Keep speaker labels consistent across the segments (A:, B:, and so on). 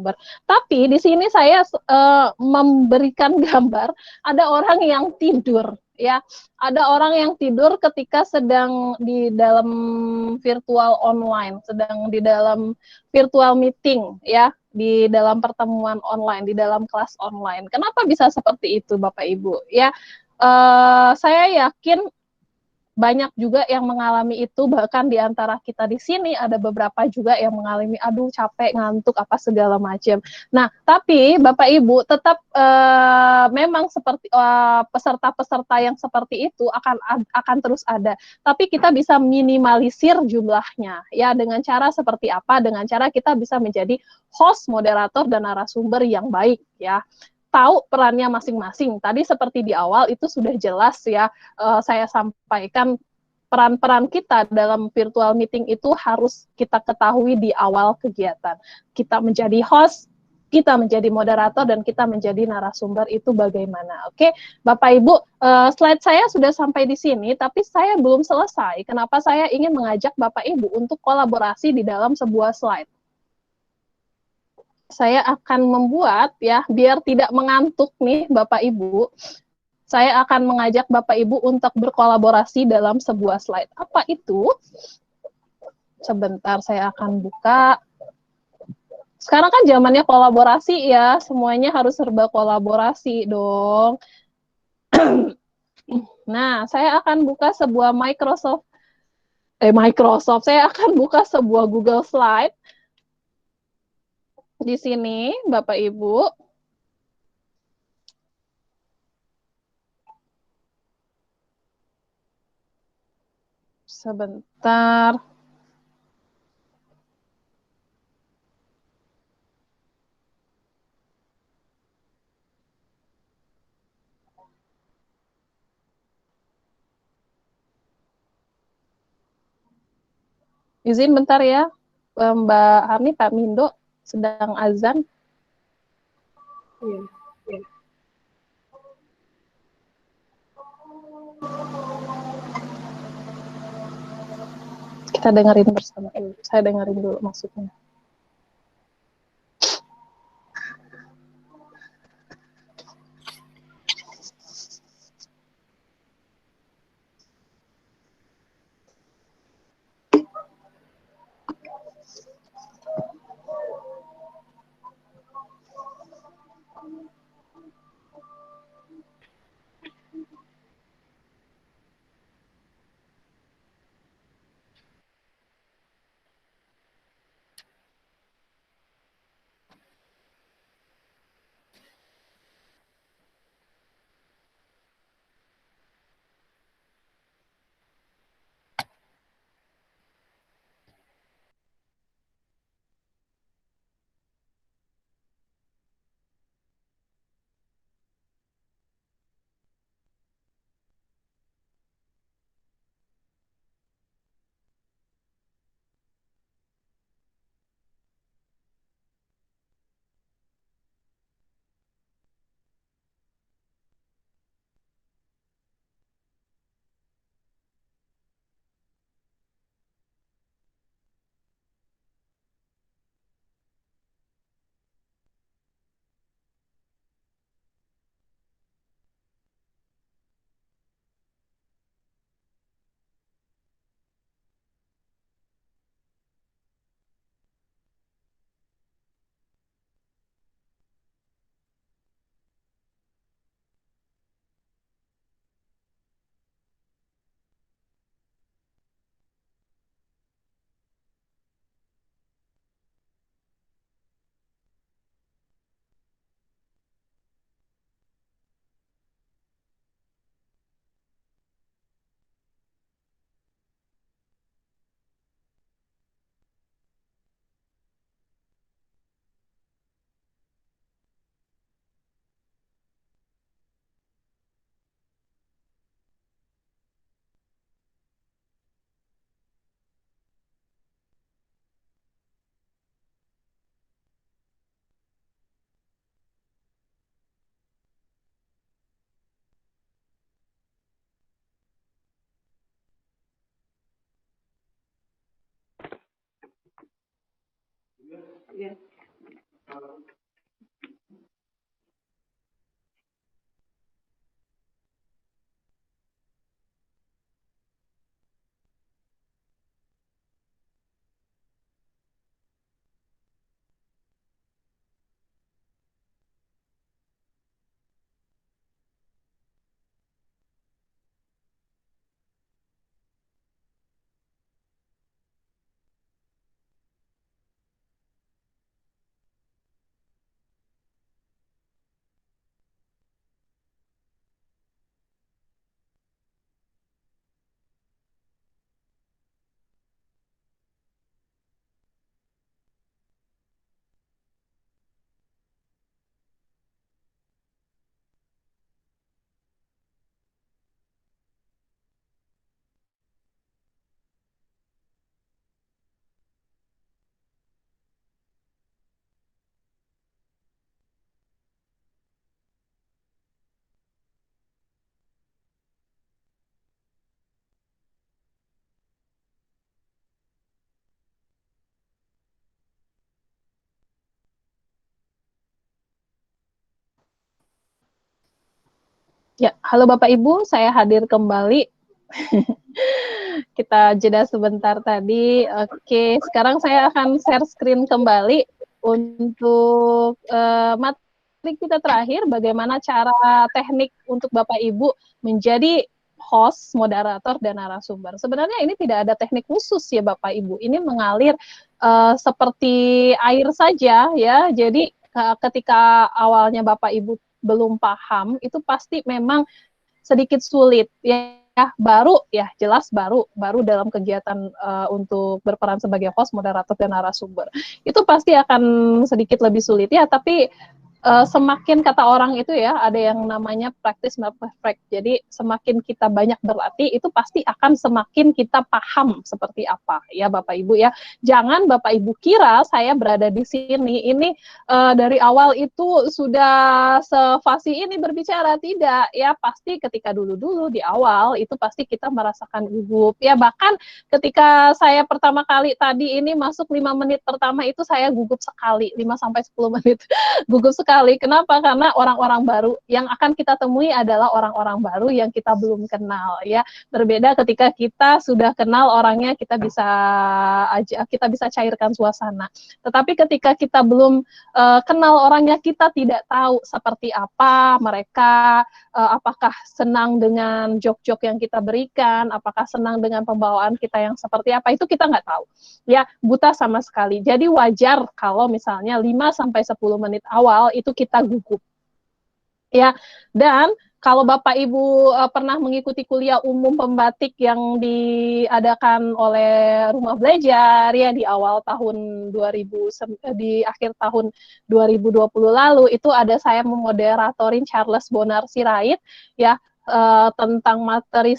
A: narasumber. Tapi di sini saya memberikan gambar ada orang yang tidur, ya. Ada orang yang tidur ketika sedang di dalam virtual online, sedang di dalam virtual meeting, ya, di dalam pertemuan online, di dalam kelas online. Kenapa bisa seperti itu, Bapak Ibu? Ya, saya yakin banyak juga yang mengalami itu, bahkan di antara kita di sini ada beberapa juga yang mengalami aduh capek, ngantuk, apa segala macam. Nah, tapi Bapak Ibu tetap memang seperti peserta-peserta yang seperti itu akan terus ada. Tapi kita bisa minimalisir jumlahnya ya dengan cara seperti apa? Dengan cara kita bisa menjadi host, moderator dan narasumber yang baik ya. Tahu perannya masing-masing. Tadi seperti di awal itu sudah jelas ya, saya sampaikan peran-peran kita dalam virtual meeting itu harus kita ketahui di awal kegiatan. Kita menjadi host, kita menjadi moderator, dan kita menjadi narasumber itu bagaimana. Oke, Bapak Ibu, slide saya sudah sampai di sini, tapi saya belum selesai. Kenapa saya ingin mengajak Bapak Ibu untuk kolaborasi di dalam sebuah slide? Saya akan membuat ya, biar tidak mengantuk nih Bapak Ibu, saya akan mengajak Bapak Ibu untuk berkolaborasi dalam sebuah slide. Apa itu? Sebentar, saya akan buka. Sekarang kan zamannya kolaborasi ya, semuanya harus serba kolaborasi dong. Nah, saya akan buka sebuah Microsoft, saya akan buka sebuah Google Slide. Di sini, Bapak Ibu. Sebentar. Izin bentar ya, Mbak Hani, Pak Mindo sedang azan.
B: Iya.
A: Kita dengerin bersama dulu. Saya dengerin dulu maksudnya. Ya, halo Bapak Ibu, saya hadir kembali. Kita jeda sebentar tadi. Oke, sekarang saya akan share screen kembali untuk materi kita terakhir, bagaimana cara teknik untuk Bapak Ibu menjadi host, moderator, dan narasumber. Sebenarnya ini tidak ada teknik khusus ya Bapak Ibu. Ini mengalir seperti air saja ya. Jadi ketika awalnya Bapak Ibu belum paham, itu pasti memang sedikit sulit ya, baru ya jelas baru dalam kegiatan untuk berperan sebagai host, moderator, dan narasumber itu pasti akan sedikit lebih sulit ya, tapi semakin kata orang itu ya, ada yang namanya practice makes perfect. Jadi semakin kita banyak berlatih, itu pasti akan semakin kita paham seperti apa ya Bapak Ibu ya. Jangan Bapak Ibu kira saya berada di sini ini dari awal itu sudah sefasih ini berbicara, tidak ya. Pasti ketika dulu-dulu di awal itu pasti kita merasakan gugup ya. Bahkan ketika saya pertama kali tadi ini masuk 5 menit pertama itu saya gugup sekali, 5 sampai 10 menit gugup sekali. Kenapa? Karena orang-orang baru yang akan kita temui adalah orang-orang baru yang kita belum kenal ya. Berbeda ketika kita sudah kenal orangnya, kita bisa cairkan suasana. Tetapi ketika kita belum kenal orangnya, kita tidak tahu seperti apa mereka, apakah senang dengan jok-jok yang kita berikan, apakah senang dengan pembawaan kita yang seperti apa, itu kita nggak tahu. Ya, buta sama sekali. Jadi wajar kalau misalnya 5 sampai 10 menit awal itu kita gugup. Ya, dan kalau Bapak Ibu pernah mengikuti kuliah umum pembatik yang diadakan oleh Rumah Belajar ya di awal tahun 2000, di akhir tahun 2020 lalu, itu ada saya memoderatorin Charles Bonar Sirait ya, tentang materi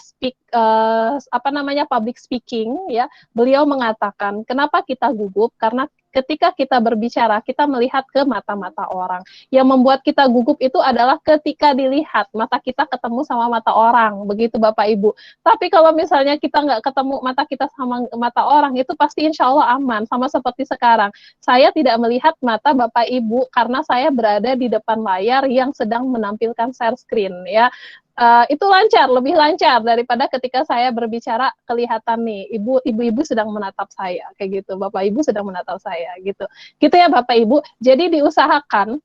A: public speaking ya. Beliau mengatakan kenapa kita gugup, karena ketika kita berbicara kita melihat ke mata-mata orang. Yang membuat kita gugup itu adalah ketika dilihat, mata kita ketemu sama mata orang, begitu Bapak Ibu. Tapi kalau misalnya kita nggak ketemu mata kita sama mata orang, itu pasti insya Allah aman, sama seperti sekarang. Saya tidak melihat mata Bapak Ibu karena saya berada di depan layar yang sedang menampilkan share screen ya. Itu lancar, lebih lancar daripada ketika saya berbicara kelihatan nih ibu-ibu sedang menatap saya kayak gitu, Bapak Ibu sedang menatap saya gitu. Gitu ya Bapak Ibu. Jadi diusahakan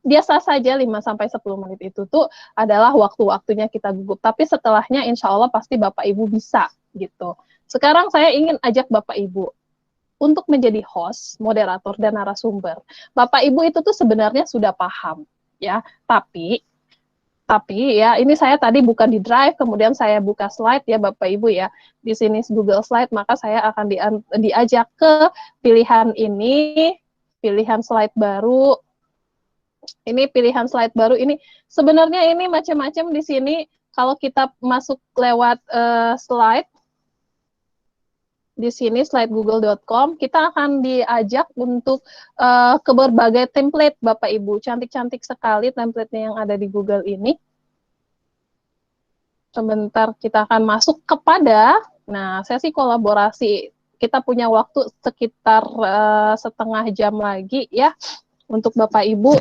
A: biasa saja 5 sampai 10 menit itu tuh adalah waktu-waktunya kita gugup. Tapi setelahnya insya Allah pasti Bapak Ibu bisa gitu. Sekarang saya ingin ajak Bapak Ibu untuk menjadi host, moderator, dan narasumber. Bapak Ibu itu tuh sebenarnya sudah paham ya, tapi ya ini saya tadi bukan di Drive, kemudian saya buka slide ya Bapak Ibu ya. Di sini Google Slide, maka saya akan diajak ke pilihan ini, pilihan slide baru. Ini pilihan slide baru ini. Sebenarnya ini macam-macam di sini. Kalau kita masuk lewat slide, di sini slide google.com, kita akan diajak untuk ke berbagai template Bapak Ibu. Cantik-cantik sekali template-nya yang ada di Google ini. Sebentar kita akan masuk kepada, nah sesi kolaborasi. Kita punya waktu sekitar setengah jam lagi ya untuk Bapak Ibu.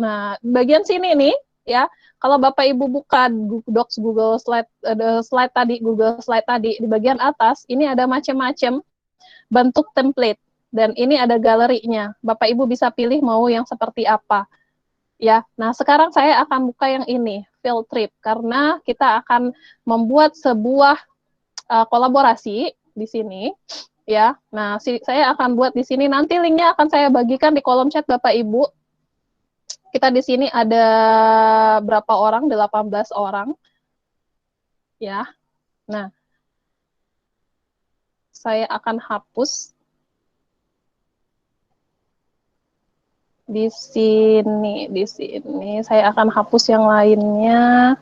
A: Nah, bagian sini nih ya, kalau Bapak Ibu buka Docs Google Slide, Google Slide tadi, di bagian atas ini ada macam-macam bentuk template dan ini ada galerinya. Bapak Ibu bisa pilih mau yang seperti apa. Ya, nah sekarang saya akan buka yang ini, field trip, karena kita akan membuat sebuah kolaborasi di sini. Ya, nah saya akan buat di sini. Nanti linknya akan saya bagikan di kolom chat Bapak Ibu. Kita di sini ada berapa orang? 18 orang. Ya, nah saya akan hapus di sini saya akan hapus yang lainnya.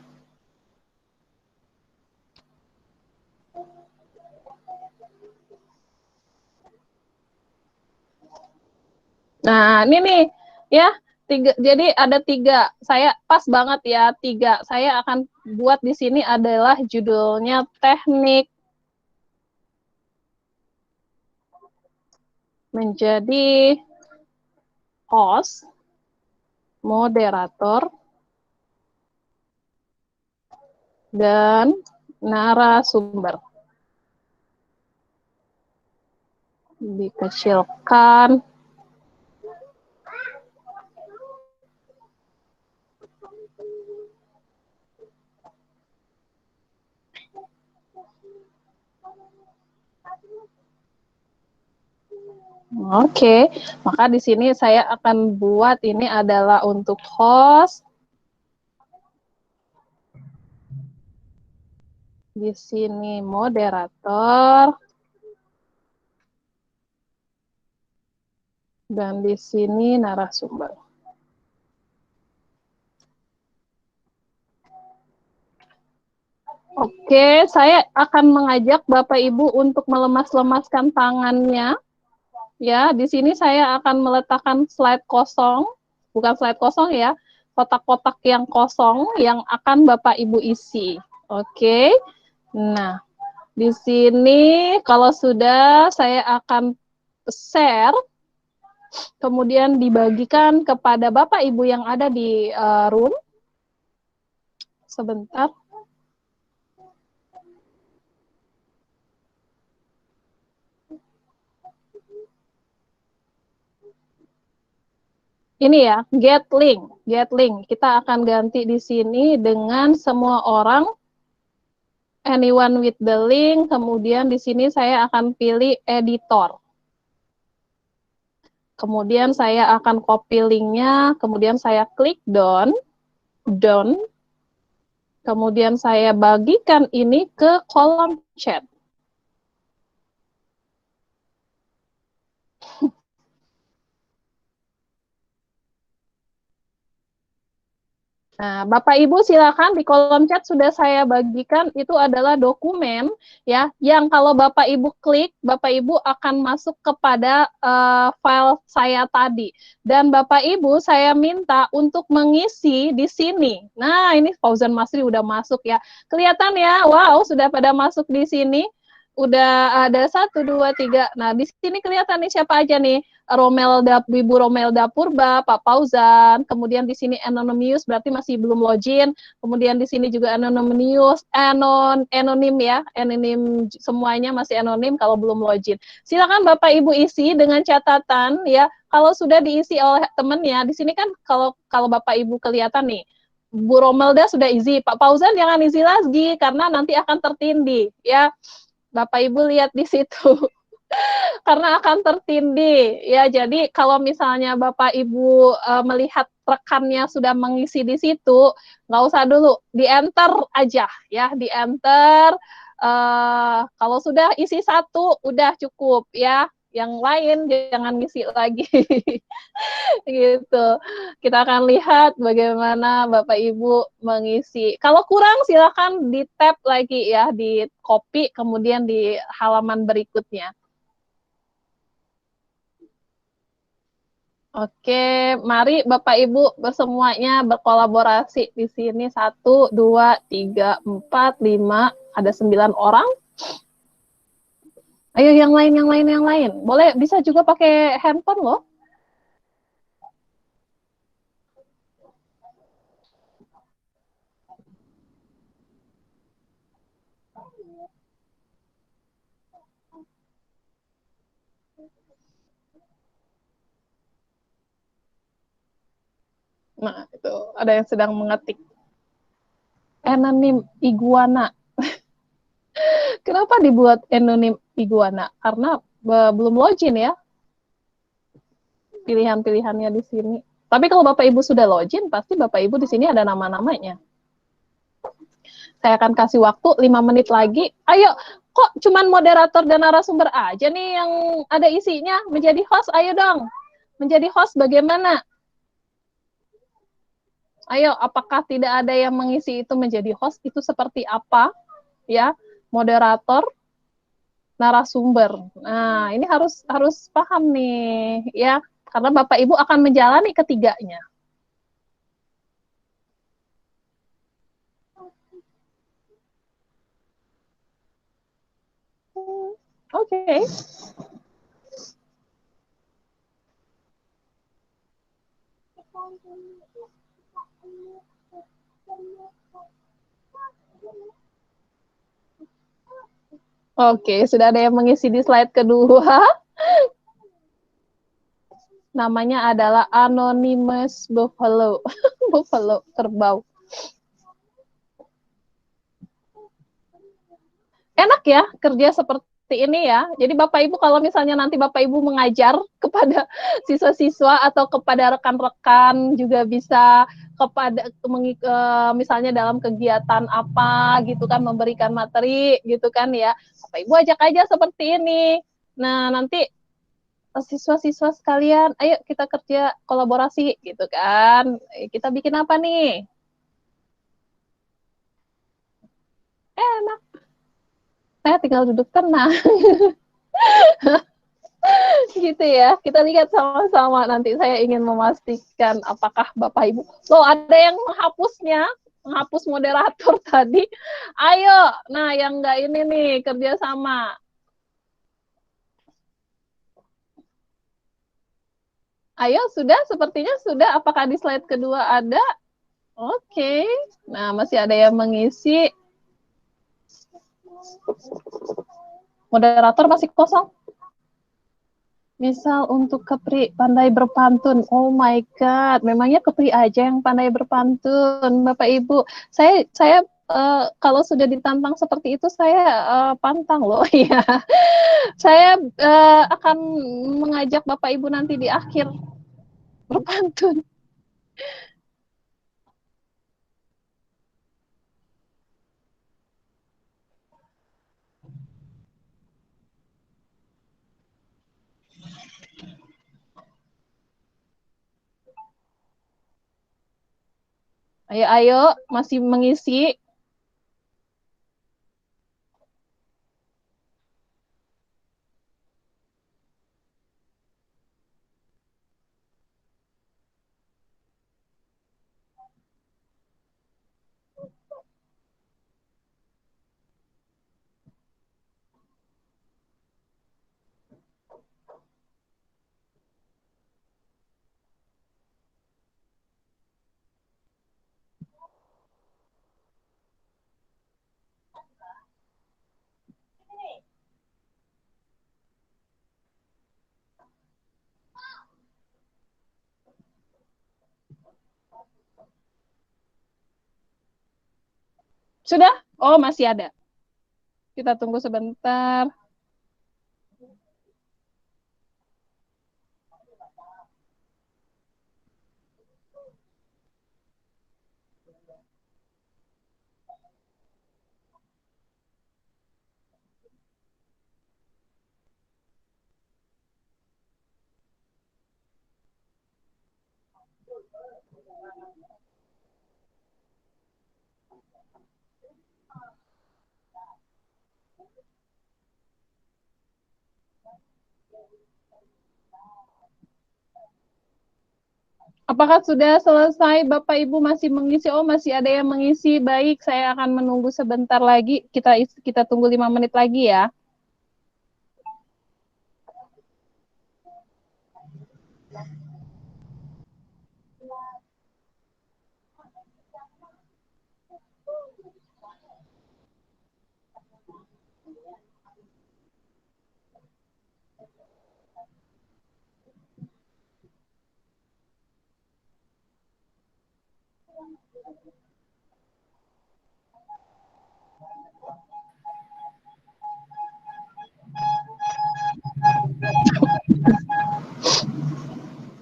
A: Nah, ini nih ya, jadi ada 3. Saya pas banget ya 3. Saya akan buat di sini adalah judulnya teknik menjadi host, moderator, dan narasumber. Dikecilkan. Oke, maka di sini saya akan buat ini adalah untuk host. Di sini moderator. Dan di sini narasumber. Oke, saya akan mengajak Bapak Ibu untuk melemas-lemaskan tangannya. Ya, di sini saya akan meletakkan slide kosong, bukan slide kosong ya, kotak-kotak yang kosong yang akan Bapak Ibu isi. Oke. Nah, di sini kalau sudah saya akan share, kemudian dibagikan kepada Bapak Ibu yang ada di room. Sebentar. Ini ya, get link. Kita akan ganti di sini dengan semua orang, anyone with the link, kemudian di sini saya akan pilih editor. Kemudian saya akan copy linknya, kemudian saya klik done, kemudian saya bagikan ini ke kolom chat. Nah, Bapak Ibu silakan di kolom chat sudah saya bagikan, itu adalah dokumen ya yang kalau Bapak Ibu klik, Bapak Ibu akan masuk kepada file saya tadi. Dan Bapak Ibu saya minta untuk mengisi di sini. Nah, ini Fauzan Masri udah masuk ya. Kelihatan ya, wow sudah pada masuk di sini. Udah ada 1, 2, 3. Nah, di sini kelihatan nih siapa aja nih. Ibu Romelda Purba, Pak Fauzan, kemudian di sini Anonymous berarti masih belum login, kemudian di sini juga Anonymous, anonim ya, anonim semuanya masih anonim kalau belum login. Silakan Bapak Ibu isi dengan catatan ya, kalau sudah diisi oleh temannya, di sini kan kalau Bapak Ibu kelihatan nih, Bu Romelda sudah isi, Pak Fauzan jangan isi lagi karena nanti akan tertindih ya. Bapak Ibu lihat di situ. Karena akan tertindih ya. Jadi kalau misalnya Bapak Ibu melihat rekannya sudah mengisi di situ, nggak usah dulu, di enter aja ya, di enter. Kalau sudah isi satu, udah cukup ya. Yang lain jangan ngisi lagi. Gitu. Kita akan lihat bagaimana Bapak Ibu mengisi. Kalau kurang silakan di tab lagi ya, di copy kemudian di halaman berikutnya. Oke, mari Bapak Ibu bersemuanya berkolaborasi di sini. 1, 2, 3, 4, 5, ada 9 orang. Ayo yang lain. Boleh, bisa juga pakai handphone loh. Nah, itu ada yang sedang mengetik. Anonim iguana. Kenapa dibuat anonim iguana? Karena belum login ya pilihan-pilihannya di sini. Tapi kalau Bapak Ibu sudah login, pasti Bapak Ibu di sini ada nama-namanya. Saya akan kasih waktu 5 menit lagi. Ayo, kok cuman moderator dan narasumber aja nih yang ada isinya menjadi host? Ayo dong, menjadi host bagaimana? Ayo, apakah tidak ada yang mengisi itu menjadi host? Itu seperti apa? Ya, moderator, narasumber. Nah, ini harus paham nih, ya, karena Bapak Ibu akan menjalani ketiganya. Oke. Okay. Oke, sudah ada yang mengisi di slide kedua. Namanya adalah Anonymous Buffalo. Buffalo, kerbau. Enak ya kerja seperti ini ya. Jadi Bapak Ibu kalau misalnya nanti Bapak Ibu mengajar kepada siswa-siswa atau kepada rekan-rekan juga bisa kepada misalnya dalam kegiatan apa gitu kan memberikan materi gitu kan ya. Bapak Ibu ajak aja seperti ini. Nah, nanti siswa-siswa sekalian, ayo kita kerja kolaborasi gitu kan. Kita bikin apa nih? Enak. Saya tinggal duduk tenang. Gitu ya. Kita lihat sama-sama nanti. Saya ingin memastikan apakah Bapak Ibu. Loh, ada yang menghapus moderator tadi. Ayo. Nah, yang enggak ini nih kerjasama. Ayo, sudah? Sepertinya sudah. Apakah di slide kedua ada? Oke. Nah, masih ada yang mengisi. Moderator masih kosong. Misal untuk Kepri pandai berpantun. Oh my God, memangnya Kepri aja yang pandai berpantun, Bapak Ibu. Saya kalau sudah ditantang seperti itu, saya pantang loh ya. Saya akan mengajak Bapak Ibu nanti di akhir berpantun. Ayo, ayo, masih mengisi. Sudah? Oh, masih ada. Kita tunggu sebentar. Apakah sudah selesai? Bapak Ibu masih mengisi? Oh, masih ada yang mengisi. Baik, saya akan menunggu sebentar lagi. Kita tunggu 5 menit lagi ya.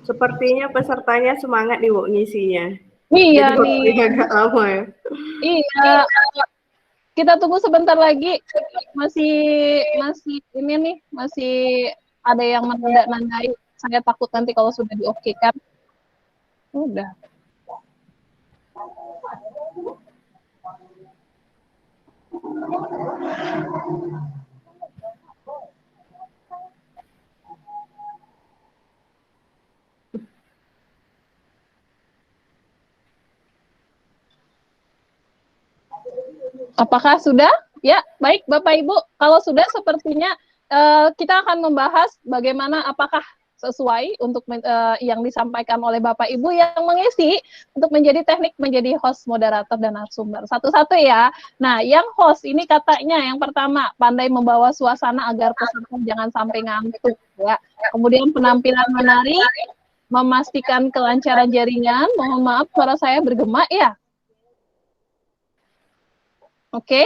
B: Sepertinya pesertanya semangat nih, Bu, ngisinya.
A: Iya
B: Jadi
A: nih.
B: agak lama ya.
A: Iya. Kita tunggu sebentar lagi. Masih ini nih, masih ada yang menanda-nandai. Saya takut nanti kalau sudah diokekan. Udah. Apakah sudah? Ya, baik Bapak Ibu. Kalau sudah sepertinya kita akan membahas bagaimana apakah sesuai untuk yang disampaikan oleh Bapak Ibu yang mengisi untuk menjadi teknik menjadi host, moderator, dan narasumber. Satu-satu ya. Nah, yang host ini katanya yang pertama, pandai membawa suasana agar peserta jangan sampai ngantuk ya. Kemudian penampilan menarik, memastikan kelancaran jaringan. Mohon maaf suara saya bergema ya. Oke.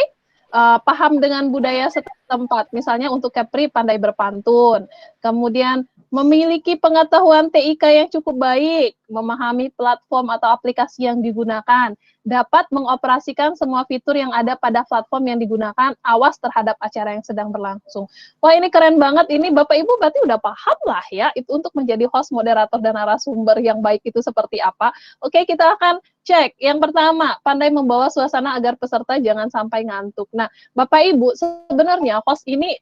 A: Paham dengan budaya setempat, misalnya untuk Kepri pandai berpantun, kemudian memiliki pengetahuan TIK yang cukup baik, memahami platform atau aplikasi yang digunakan, dapat mengoperasikan semua fitur yang ada pada platform yang digunakan, awas terhadap acara yang sedang berlangsung. Wah, ini keren banget, ini Bapak Ibu berarti udah paham lah ya, itu untuk menjadi host, moderator, dan narasumber yang baik itu seperti apa. Oke, kita akan cek. Yang pertama, pandai membawa suasana agar peserta jangan sampai ngantuk. Nah, Bapak Ibu, sebenarnya host ini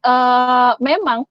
A: memang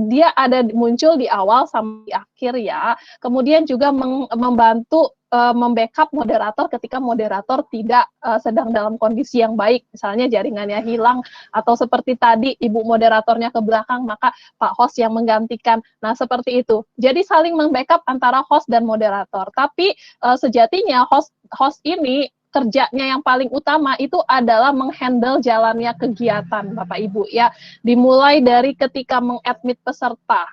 A: dia ada muncul di awal sampai di akhir ya. Kemudian juga membantu membackup moderator ketika moderator tidak sedang dalam kondisi yang baik. Misalnya jaringannya hilang atau seperti tadi ibu moderatornya ke belakang, maka Pak host yang menggantikan. Nah, seperti itu. Jadi saling membackup antara host dan moderator. Tapi sejatinya host ini kerjanya yang paling utama itu adalah menghandle jalannya kegiatan Bapak Ibu ya. Dimulai dari ketika mengadmit peserta.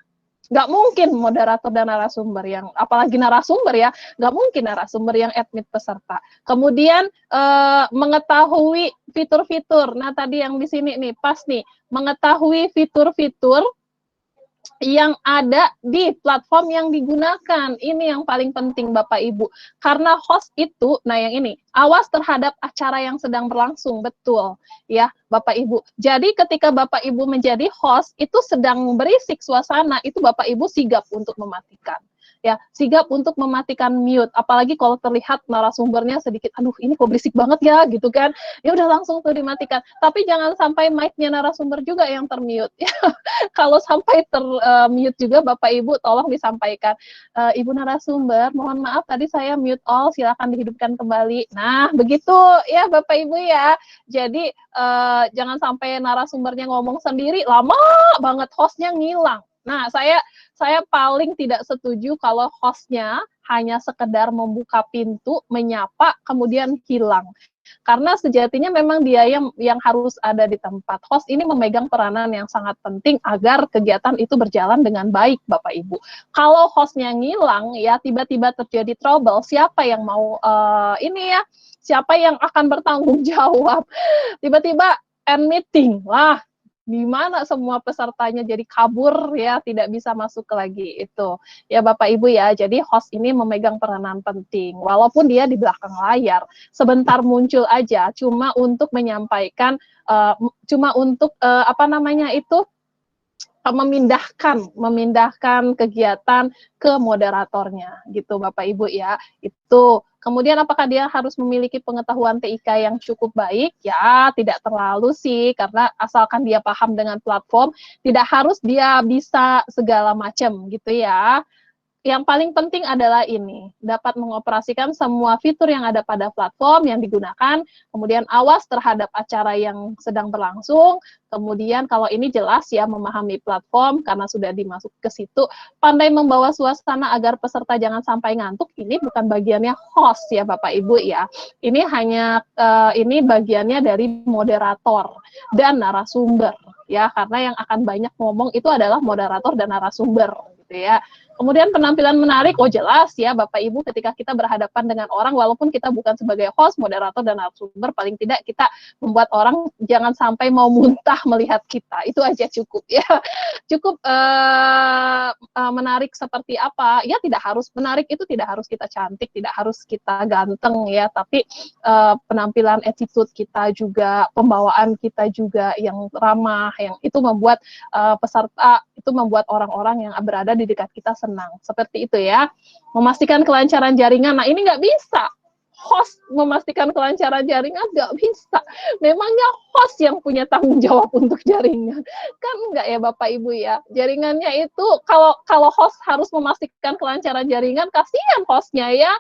A: Nggak mungkin moderator dan narasumber yang, apalagi narasumber ya, nggak mungkin narasumber yang admit peserta. Kemudian mengetahui fitur-fitur. Nah tadi yang di sini nih pas nih, mengetahui fitur-fitur yang ada di platform yang digunakan. Ini yang paling penting Bapak Ibu. Karena host itu, nah yang ini, awas terhadap acara yang sedang berlangsung, betul ya Bapak Ibu. Jadi ketika Bapak Ibu menjadi host, itu sedang berisik suasana, itu Bapak Ibu sigap untuk mematikan. Ya, sigap untuk mematikan mute. Apalagi kalau terlihat narasumbernya sedikit, aduh ini kok berisik banget ya, gitu kan. Ya udah langsung tuh dimatikan. Tapi jangan sampai mic-nya narasumber juga yang termute. Kalau sampai termute juga Bapak Ibu tolong disampaikan, Ibu narasumber mohon maaf tadi saya mute all, silakan dihidupkan kembali. Nah begitu ya Bapak Ibu ya. Jadi jangan sampai narasumbernya ngomong sendiri lama banget, hostnya ngilang. Nah saya paling tidak setuju kalau hostnya hanya sekedar membuka pintu, menyapa, kemudian hilang. Karena sejatinya memang dia yang harus ada di tempat. Host ini memegang peranan yang sangat penting agar kegiatan itu berjalan dengan baik, Bapak Ibu. Kalau hostnya ngilang, ya tiba-tiba terjadi trouble, siapa yang mau siapa yang akan bertanggung jawab? Tiba-tiba end meeting, lah di mana semua pesertanya jadi kabur ya, tidak bisa masuk lagi itu ya Bapak Ibu ya. Jadi host ini memegang peranan penting walaupun dia di belakang layar sebentar muncul aja cuma untuk menyampaikan memindahkan kegiatan ke moderatornya gitu Bapak Ibu ya. Itu kemudian apakah dia harus memiliki pengetahuan TIK yang cukup baik? Ya, tidak terlalu sih, karena asalkan dia paham dengan platform, tidak harus dia bisa segala macam gitu ya. Yang paling penting adalah ini, dapat mengoperasikan semua fitur yang ada pada platform yang digunakan, kemudian awas terhadap acara yang sedang berlangsung, kemudian kalau ini jelas ya memahami platform karena sudah dimasuk ke situ, pandai membawa suasana agar peserta jangan sampai ngantuk, ini bukan bagiannya host ya Bapak Ibu ya, ini hanya ini bagiannya dari moderator dan narasumber ya, karena yang akan banyak ngomong itu adalah moderator dan narasumber gitu ya. Kemudian penampilan menarik, oh jelas ya Bapak Ibu ketika kita berhadapan dengan orang, walaupun kita bukan sebagai host, moderator, dan narasumber, paling tidak kita membuat orang jangan sampai mau muntah melihat kita, itu aja cukup ya. Cukup menarik seperti apa, ya tidak harus menarik, itu tidak harus kita cantik, tidak harus kita ganteng ya, tapi penampilan attitude kita juga, pembawaan kita juga yang ramah, yang itu membuat peserta, itu membuat orang-orang yang berada di dekat kita senang. Seperti itu ya. Memastikan kelancaran jaringan. Nah, ini nggak bisa. Host memastikan kelancaran jaringan nggak bisa. Memangnya host yang punya tanggung jawab untuk jaringan. Kan nggak ya Bapak Ibu ya. Jaringannya itu kalau host harus memastikan kelancaran jaringan, kasihan hostnya ya.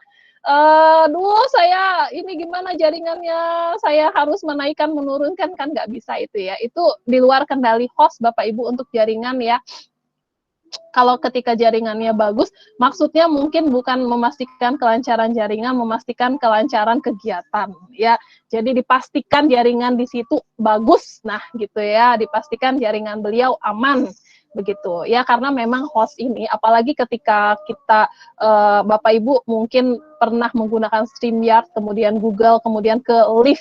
A: Saya ini gimana jaringannya, saya harus menaikkan, menurunkan, kan nggak bisa itu ya. Itu di luar kendali host Bapak Ibu untuk jaringan ya. Kalau ketika jaringannya bagus, maksudnya mungkin bukan memastikan kelancaran jaringan, memastikan kelancaran kegiatan, ya. Jadi dipastikan jaringan di situ bagus, nah gitu ya, dipastikan jaringan beliau aman, begitu ya, karena memang host ini, apalagi ketika kita Bapak Ibu mungkin pernah menggunakan StreamYard, kemudian Google, kemudian ke live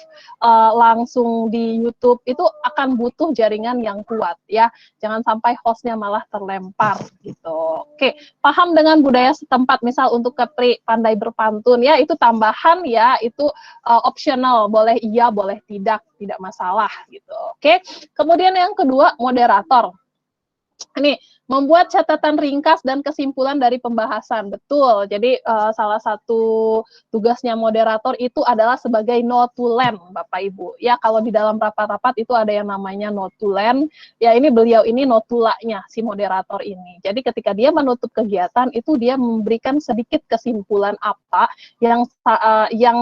A: langsung di YouTube, itu akan butuh jaringan yang kuat ya. Jangan sampai hostnya malah terlempar gitu. Oke, paham dengan budaya setempat, misal untuk Kepri pandai berpantun ya, itu tambahan ya, itu optional, boleh iya, boleh tidak masalah gitu. Oke, kemudian yang kedua, moderator. Ini membuat catatan ringkas dan kesimpulan dari pembahasan. Betul. Jadi salah satu tugasnya moderator itu adalah sebagai notulen, Bapak Ibu. Ya, kalau di dalam rapat-rapat itu ada yang namanya notulen. Ya, ini beliau ini notulanya si moderator ini. Jadi ketika dia menutup kegiatan itu dia memberikan sedikit kesimpulan apa yang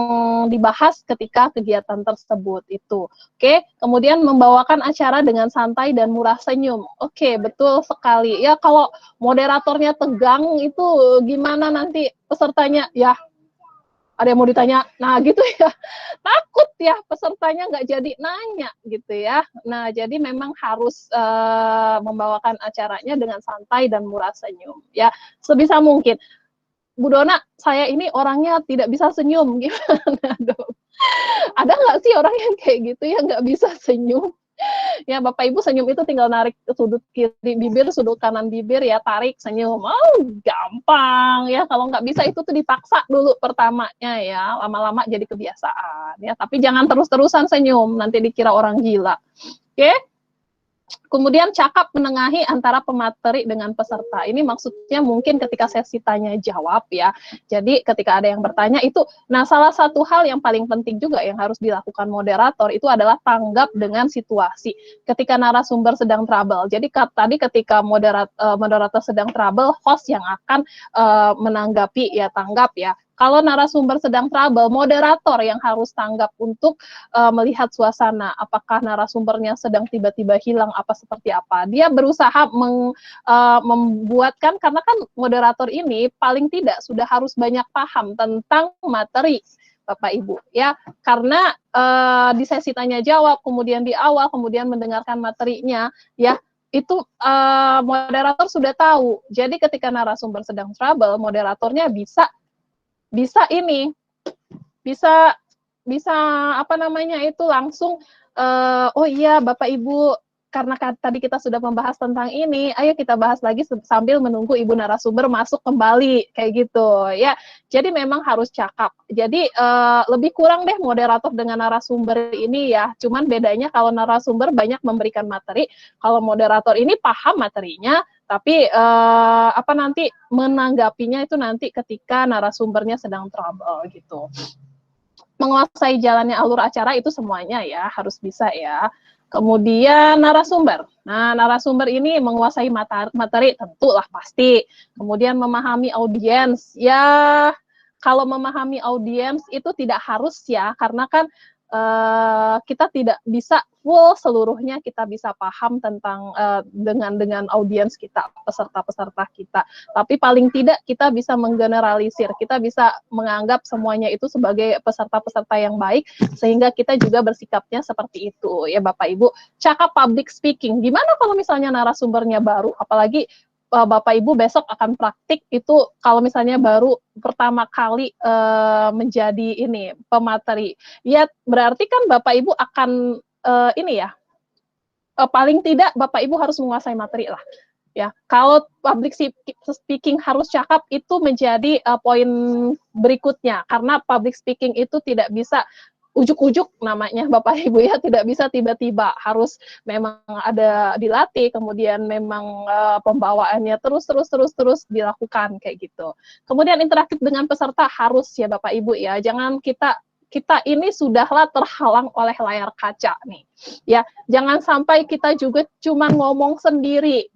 A: dibahas ketika kegiatan tersebut itu. Oke, kemudian membawakan acara dengan santai dan murah senyum. Oke, betul sekali. Ya, kalau moderatornya tegang itu gimana nanti pesertanya? Ya, ada yang mau ditanya. Nah, gitu ya. Takut ya pesertanya nggak jadi nanya gitu ya. Nah, jadi memang harus membawakan acaranya dengan santai dan murah senyum. Ya, sebisa mungkin. Bu Dona, saya ini orangnya tidak bisa senyum. Gimana dong? Ada nggak sih orang yang kayak gitu ya nggak bisa senyum? Ya, Bapak Ibu senyum itu tinggal narik ke sudut kiri bibir, sudut kanan bibir ya, tarik senyum. Oh, gampang ya. Kalau nggak bisa itu tuh dipaksa dulu pertamanya ya, lama-lama jadi kebiasaan ya. Tapi jangan terus-terusan senyum, nanti dikira orang gila. Oke? Kemudian cakap menengahi antara pemateri dengan peserta. Ini maksudnya mungkin ketika sesi tanya jawab ya. Jadi ketika ada yang bertanya itu, nah salah satu hal yang paling penting juga yang harus dilakukan moderator itu adalah tanggap dengan situasi. Ketika narasumber sedang trouble. Jadi tadi ketika moderator sedang trouble, host yang akan menanggapi ya, tanggap ya. Kalau narasumber sedang trouble, moderator yang harus tanggap untuk melihat suasana, apakah narasumbernya sedang tiba-tiba hilang, apa seperti apa. Dia berusaha membuatkan, karena kan moderator ini paling tidak sudah harus banyak paham tentang materi, Bapak Ibu ya, karena di sesi tanya jawab, kemudian di awal, kemudian mendengarkan materinya ya, itu moderator sudah tahu. Jadi ketika narasumber sedang trouble, moderatornya bisa ini, bisa apa namanya itu langsung oh iya Bapak Ibu, karena tadi kita sudah membahas tentang ini, ayo kita bahas lagi sambil menunggu ibu narasumber masuk kembali kayak gitu ya. Jadi memang harus cakap. Jadi lebih kurang deh moderator dengan narasumber ini ya. Cuman bedanya kalau narasumber banyak memberikan materi, kalau moderator ini paham materinya, tapi apa nanti menanggapinya itu nanti ketika narasumbernya sedang trouble gitu. Menguasai jalannya alur acara itu semuanya ya, harus bisa ya. Kemudian narasumber. Nah, narasumber ini menguasai materi tentulah pasti. Kemudian memahami audiens. Ya, kalau memahami audiens itu tidak harus ya, karena kan kita tidak bisa full seluruhnya kita bisa paham tentang dengan audiens kita, peserta-peserta kita. Tapi paling tidak kita bisa menggeneralisir, kita bisa menganggap semuanya itu sebagai peserta-peserta yang baik, sehingga kita juga bersikapnya seperti itu ya Bapak Ibu. Cakap public speaking, gimana kalau misalnya narasumbernya baru, apalagi Bapak Ibu besok akan praktik itu kalau misalnya baru pertama kali menjadi ini pemateri. Ya berarti kan Bapak Ibu akan ini ya, paling tidak Bapak Ibu harus menguasai materi lah. Ya, kalau public speaking harus cakap itu menjadi poin berikutnya, karena public speaking itu tidak bisa ujuk-ujuk namanya Bapak Ibu ya, tidak bisa tiba-tiba, harus memang ada dilatih, kemudian memang pembawaannya terus dilakukan kayak gitu. Kemudian interaktif dengan peserta harus ya Bapak Ibu ya, jangan kita kita ini sudahlah terhalang oleh layar kaca nih. Ya, jangan sampai kita juga cuma ngomong sendiri.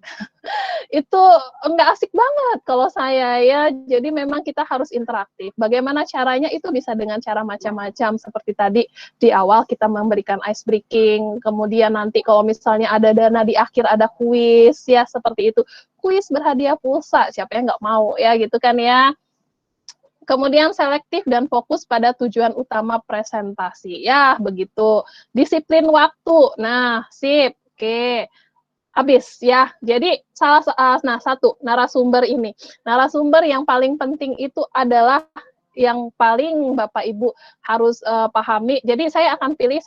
A: Itu enggak asik banget kalau saya ya. Jadi memang kita harus interaktif. Bagaimana caranya itu bisa dengan cara macam-macam seperti tadi di awal kita memberikan ice breaking, kemudian nanti kalau misalnya ada dana di akhir ada kuis ya seperti itu. Kuis berhadiah pulsa, siapa yang nggak mau ya gitu kan ya. Kemudian selektif dan fokus pada tujuan utama presentasi. Ya, begitu. Disiplin waktu. Nah, sip. Oke. Habis ya. Jadi satu narasumber ini. Narasumber yang paling penting itu adalah yang paling Bapak Ibu harus pahami. Jadi saya akan pilih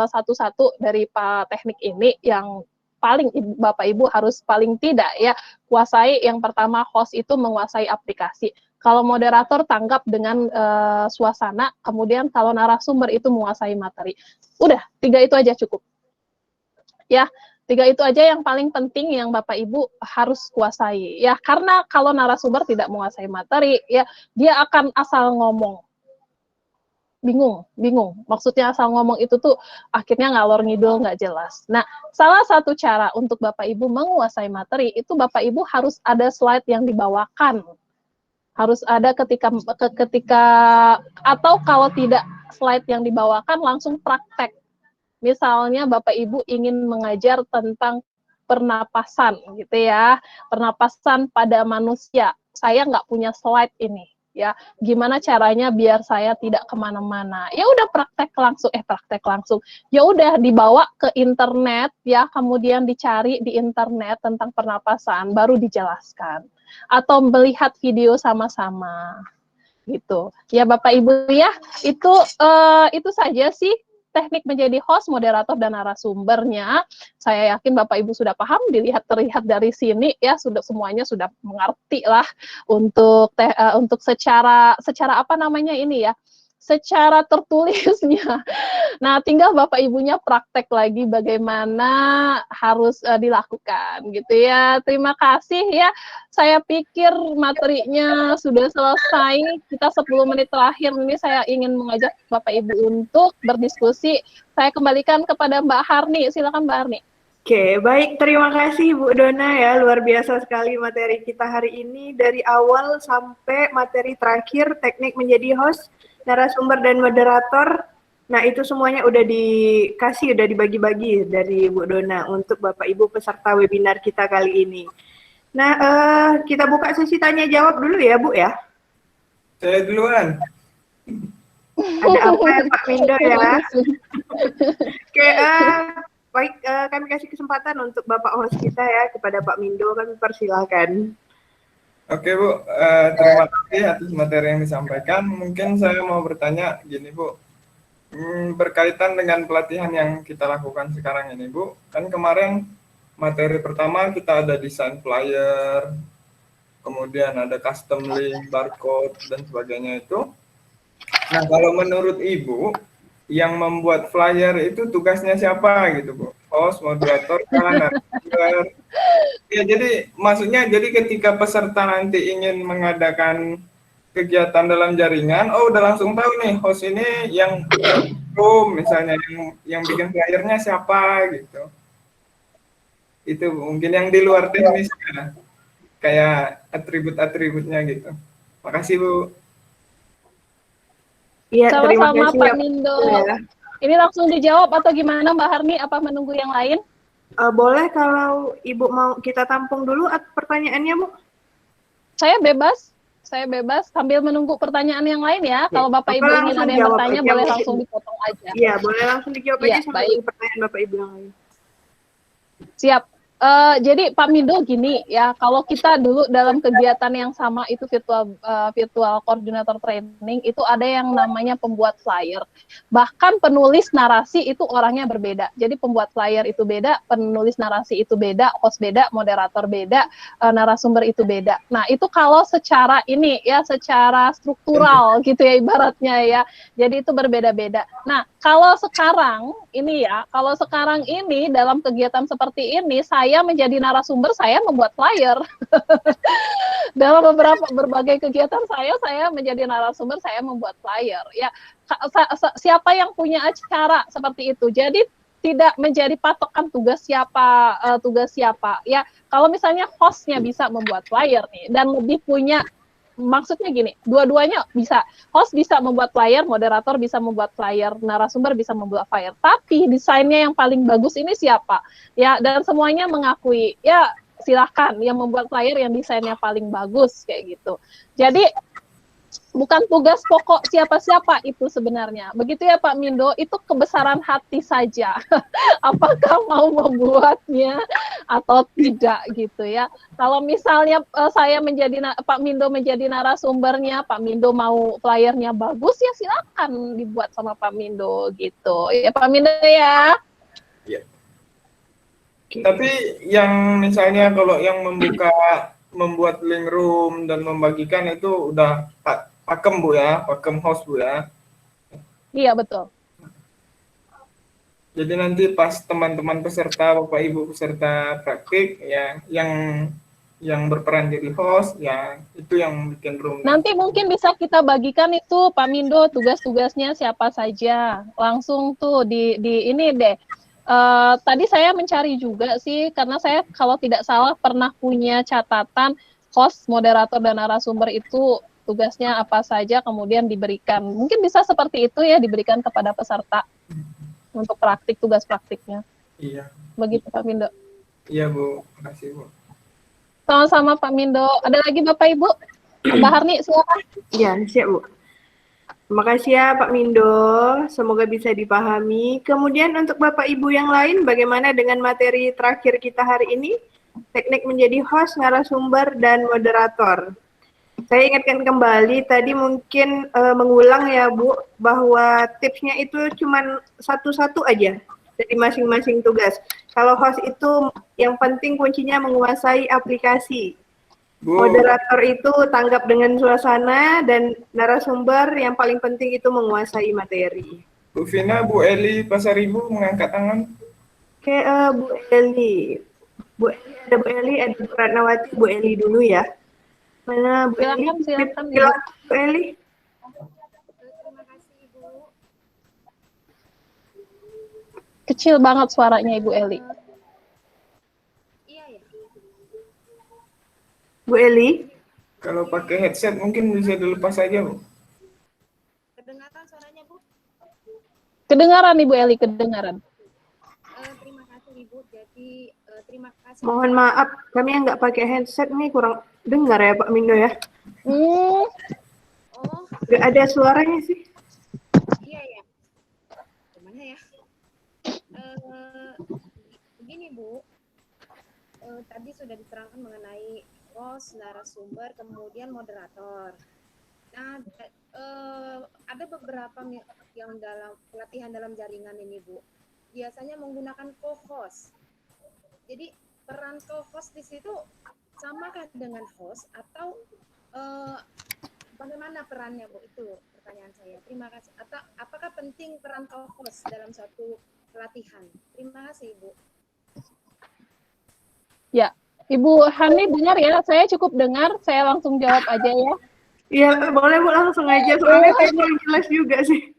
A: satu-satu dari Pak Teknik ini yang paling Bapak Ibu harus paling tidak ya kuasai. Yang pertama, host itu menguasai aplikasi. Kalau moderator tanggap dengan suasana, kemudian kalau narasumber itu menguasai materi. Udah, 3 itu aja cukup. Ya, 3 itu aja yang paling penting yang Bapak Ibu harus kuasai. Ya, karena kalau narasumber tidak menguasai materi, ya dia akan asal ngomong. Bingung. Maksudnya asal ngomong itu tuh akhirnya ngalor ngidul nggak jelas. Nah, salah satu cara untuk Bapak Ibu menguasai materi itu Bapak Ibu harus ada slide yang dibawakan. Harus ada ketika atau kalau tidak slide yang dibawakan langsung praktek. Misalnya Bapak Ibu ingin mengajar tentang pernapasan gitu ya, pernapasan pada manusia. Saya nggak punya slide ini ya. Gimana caranya biar saya tidak kemana-mana? Ya udah praktek langsung. Ya udah dibawa ke internet ya, kemudian dicari di internet tentang pernapasan, baru dijelaskan. Atau melihat video sama-sama gitu. Ya Bapak Ibu ya, itu saja sih teknik menjadi host, moderator dan narasumbernya. Saya yakin Bapak Ibu sudah paham, terlihat dari sini ya semuanya sudah mengerti lah untuk secara apa namanya ini ya, secara tertulisnya. Nah, tinggal Bapak Ibunya praktek lagi bagaimana harus dilakukan gitu ya. Terima kasih ya. Saya pikir materinya sudah selesai. Kita 10 menit terakhir ini saya ingin mengajak Bapak Ibu untuk berdiskusi. Saya kembalikan kepada Mbak Harni. Silakan Mbak Harni.
B: Oke, baik. Terima kasih Bu Dona ya. Luar biasa sekali materi kita hari ini. Dari awal sampai materi terakhir, teknik menjadi host, narasumber dan moderator. Nah, itu semuanya udah dibagi-bagi dari Bu Dona untuk Bapak Ibu peserta webinar kita kali ini. Nah, kita buka sesi tanya jawab dulu ya, Bu ya.
C: Saya duluan.
B: Ada apa ya Pak Mindo ya? Oke, baik, kami kasih kesempatan untuk Bapak host kita ya, kepada Pak Mindo, kami persilakan.
C: Oke Bu, terima kasih atas materi yang disampaikan. Mungkin saya mau bertanya gini Bu, berkaitan dengan pelatihan yang kita lakukan sekarang ini Bu, kan kemarin materi pertama kita ada desain flyer, kemudian ada custom link, barcode, dan sebagainya itu. Nah kalau menurut Ibu, yang membuat flyer itu tugasnya siapa gitu Bu? Host, moderator, narasumber. Ya jadi maksudnya ketika peserta nanti ingin mengadakan kegiatan dalam jaringan, oh udah langsung tahu nih host ini yang misalnya yang bikin flyernya siapa gitu. Itu mungkin yang di luar teknis ya, kayak atribut-atributnya gitu. Makasih Bu.
B: Iya, terima
A: Sama-sama
B: kasih
A: Pak
B: ya,
A: Mindo.
B: ya.
A: Ini langsung dijawab atau gimana Mbak Harni? Apa menunggu yang lain?
B: Boleh kalau Ibu mau kita tampung dulu pertanyaannya, Bu?
A: Saya bebas sambil menunggu pertanyaan yang lain ya. Kalau Bapak Ibu ingin ada yang bertanya, boleh langsung dipotong aja.
B: Iya, boleh langsung dijawab aja sambil menunggu pertanyaan Bapak Ibu yang lain.
A: Siap. Jadi Pak Mindo gini ya, kalau kita dulu dalam kegiatan yang sama itu virtual coordinator training itu ada yang namanya pembuat flyer. Bahkan penulis narasi itu orangnya berbeda. Jadi pembuat flyer itu beda, penulis narasi itu beda, host beda, moderator beda, narasumber itu beda. Nah, itu kalau secara ini ya, secara struktural gitu ya ibaratnya ya. Jadi itu berbeda-beda. Nah, kalau sekarang ini dalam kegiatan seperti ini saya saya menjadi narasumber, saya membuat flyer. Dalam berbagai kegiatan saya menjadi narasumber, saya membuat flyer. Ya, siapa yang punya acara seperti itu. Jadi tidak menjadi patokan tugas siapa. Ya, kalau misalnya hostnya bisa membuat flyer nih dan lebih punya, maksudnya gini, dua-duanya bisa. Host bisa membuat flyer, moderator bisa membuat flyer, narasumber bisa membuat flyer. Tapi desainnya yang paling bagus ini siapa? Ya, dan semuanya mengakui. Ya, silahkan yang membuat flyer yang desainnya paling bagus kayak gitu. Jadi bukan tugas pokok siapa-siapa itu sebenarnya. Begitu ya Pak Mindo, itu kebesaran hati saja. Apakah mau membuatnya atau tidak gitu ya. Kalau misalnya saya Pak Mindo menjadi narasumbernya, Pak Mindo mau flyernya bagus ya silakan dibuat sama Pak Mindo gitu. Ya Pak Mindo ya.
C: Ya. Tapi yang misalnya kalau yang membuat link room dan membagikan itu udah pakem Bu ya, pakem host Bu ya.
A: Iya betul.
C: Jadi nanti pas teman-teman peserta, Bapak Ibu peserta praktik ya, yang berperan jadi host ya, itu yang bikin room.
A: Nanti mungkin bisa kita bagikan itu Pak Mindo tugas-tugasnya siapa saja. Langsung tuh di ini deh. Tadi saya mencari juga sih, karena saya kalau tidak salah pernah punya catatan host, moderator, dan narasumber itu tugasnya apa saja, kemudian diberikan. Mungkin bisa seperti itu ya, diberikan kepada peserta untuk praktik, tugas praktiknya.
C: Iya.
A: Begitu Pak Mindo.
C: Iya Bu, makasih Bu.
A: Sama-sama Pak Mindo. Ada lagi Bapak Ibu? Mbak Harni, silakan.
B: Iya, siap Bu. Terima kasih ya Pak Mindo, semoga bisa dipahami. Kemudian untuk Bapak Ibu yang lain, bagaimana dengan materi terakhir kita hari ini? Teknik menjadi host, narasumber, dan moderator. Saya ingatkan kembali, tadi mungkin mengulang ya Bu, bahwa tipsnya itu cuma satu-satu aja dari masing-masing tugas. Kalau host itu yang penting kuncinya menguasai aplikasi.
C: Bu,
B: Moderator itu tanggap dengan suasana, dan narasumber yang paling penting itu menguasai materi.
C: Bu Vina, Bu Eli Pasaribu mengangkat tangan.
B: Oke, Bu Eli. Ada Bu Eli, ada Bu Ratnawati. Bu Eli dulu ya. Mana Bu Eli?
A: Silakan.
B: Bu Eli.
D: Terima kasih Ibu.
A: Kecil banget suaranya Ibu Eli.
D: Iya ya.
B: Bu Eli.
C: Kalau pakai headset mungkin bisa dilepas aja Bu.
D: Kedengaran suaranya Bu?
A: Kedengaran Ibu Eli, kedengaran.
D: Terima kasih Ibu. Jadi terima kasih.
B: Mohon maaf, kami yang nggak pakai headset nih kurang dengar ya Pak Mindo ya.
D: Oh,
B: Nggak ada suaranya sih.
D: iya ya. Gimana ya? Begini Bu, tadi sudah diterangkan mengenai host, narasumber, kemudian moderator. Nah, ada beberapa yang dalam pelatihan dalam jaringan ini Bu, biasanya menggunakan co-host. Jadi peran co-host di situ samakah dengan host atau bagaimana perannya Bu? Itu pertanyaan saya. Terima kasih. Atau apakah penting peran co-host dalam suatu pelatihan? Terima kasih Ibu.
A: Ya, Ibu Hani dengar ya? Saya cukup dengar, saya langsung jawab aja ya.
B: Iya, boleh Bu, langsung aja. Soalnya saya kurang jelas juga sih.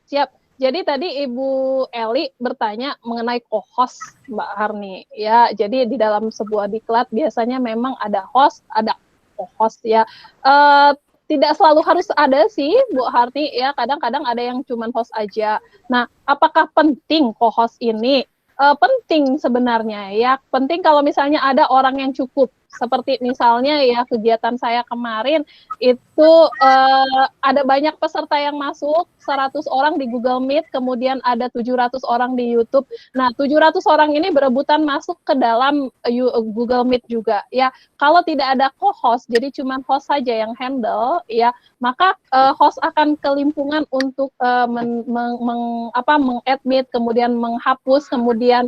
A: Siap. Jadi tadi Ibu Eli bertanya mengenai co-host Mbak Harni. Ya, jadi di dalam sebuah diklat biasanya memang ada host, ada co-host ya. Tidak selalu harus ada sih Bu Harni ya. Kadang-kadang ada yang cuman host aja. Nah, apakah penting co-host ini? Penting sebenarnya ya. Penting kalau misalnya ada orang yang cukup. Seperti misalnya ya kegiatan saya kemarin itu ada banyak peserta yang masuk, 100 orang di Google Meet, kemudian ada 700 orang di YouTube. Nah, 700 orang ini berebutan masuk ke dalam Google Meet juga. Ya, kalau tidak ada co-host, jadi cuma host saja yang handle, ya, maka host akan kelimpungan untuk meng-admit, kemudian menghapus, kemudian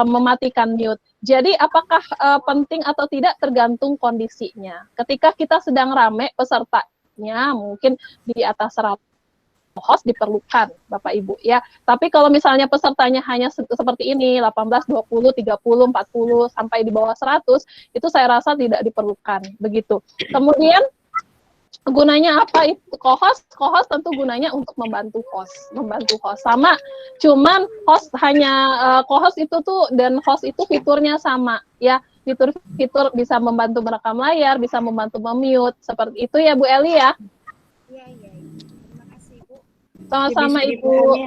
A: mematikan mute. Jadi apakah penting atau tidak tergantung kondisinya. Ketika kita sedang rame pesertanya, mungkin di atas 100 host diperlukan Bapak Ibu ya. Tapi kalau misalnya pesertanya hanya seperti ini 18, 20, 30, 40 sampai di bawah 100 itu saya rasa tidak diperlukan begitu. Kemudian gunanya apa itu co-host tentu gunanya untuk membantu host sama, cuman host hanya co-host itu tuh dan host itu fiturnya sama ya, fitur bisa membantu merekam layar, bisa membantu memute seperti itu ya Bu Eli ya.
D: Iya. Terima kasih Bu.
A: Sama-sama Ibu.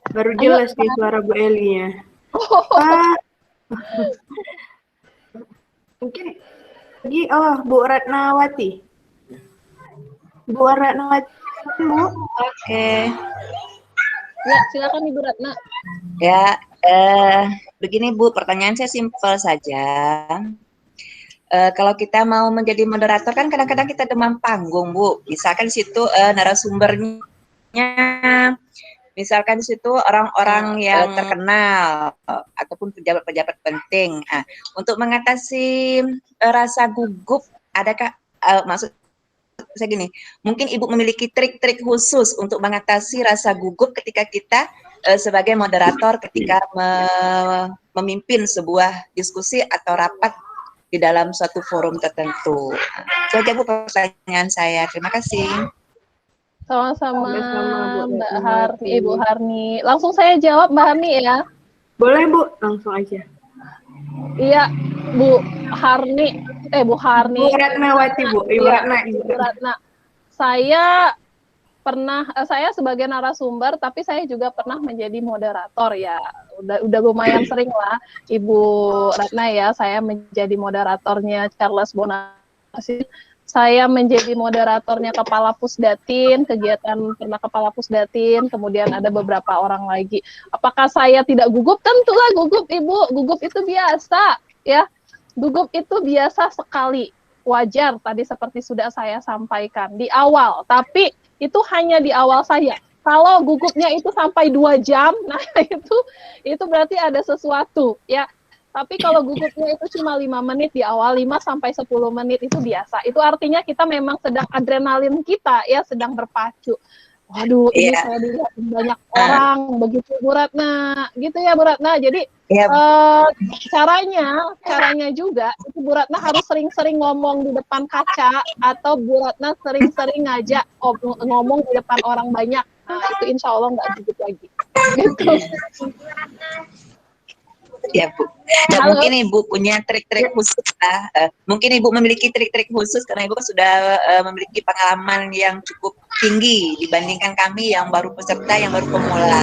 B: Baru jelas nih suara Bu Eli ya. Mungkin lagi Bu Ratnawati. Bu Ratnawati, Bu.
E: Oke.
A: Ya, silakan Ibu Ratna.
E: Ya, begini Bu, pertanyaan saya simpel saja. Kalau kita mau menjadi moderator kan kadang-kadang kita demam panggung, Bu. Misalkan di situ narasumbernya, misalkan di situ orang-orang yang terkenal ataupun pejabat-pejabat penting. Nah, untuk mengatasi rasa gugup, adakah maksud saya gini, mungkin Ibu memiliki trik-trik khusus untuk mengatasi rasa gugup ketika kita sebagai moderator ketika memimpin sebuah diskusi atau rapat di dalam suatu forum tertentu. Itu aja Bu pertanyaan saya. Terima kasih.
A: Sama-sama
B: Bu
A: Mbak Harni, Ibu Harni. Langsung saya jawab Mbak Harni ya.
B: Boleh Bu, langsung aja.
A: Iya, Bu Harni. Bu Harni.
B: Bu Ratnawati Bu, Ibu
A: Ratna. Saya sebagai narasumber, tapi saya juga pernah menjadi moderator ya. Udah lumayan sering lah, Ibu Ratna ya. Saya menjadi moderatornya Charles Bonar. Saya menjadi moderatornya Kepala Pusdatin, pernah Kepala Pusdatin, kemudian ada beberapa orang lagi. Apakah saya tidak gugup? Tentulah gugup, Ibu. Gugup itu biasa, ya. Gugup itu biasa sekali. Wajar, tadi seperti sudah saya sampaikan di awal. Tapi itu hanya di awal saja. Kalau gugupnya itu sampai 2 jam, nah itu berarti ada sesuatu, ya. Tapi kalau gugupnya itu cuma 5 menit di awal, 5 sampai 10 menit itu biasa. Itu artinya kita memang sedang adrenalin kita ya sedang berpacu. Waduh, ini saya dilihat banyak orang begitu Bu Ratna. Gitu ya Bu Ratna. Jadi caranya juga itu Bu Ratna harus sering-sering ngomong di depan kaca atau Bu Ratna sering-sering ngajak ngomong di depan orang banyak. Nah, itu insya Allah nggak gugup lagi. Gitu.
E: Ya Bu, dan mungkin Ibu punya trik-trik khusus lah. Mungkin Ibu memiliki trik-trik khusus karena Ibu kan sudah memiliki pengalaman yang cukup tinggi dibandingkan kami yang baru peserta, yang baru pemula.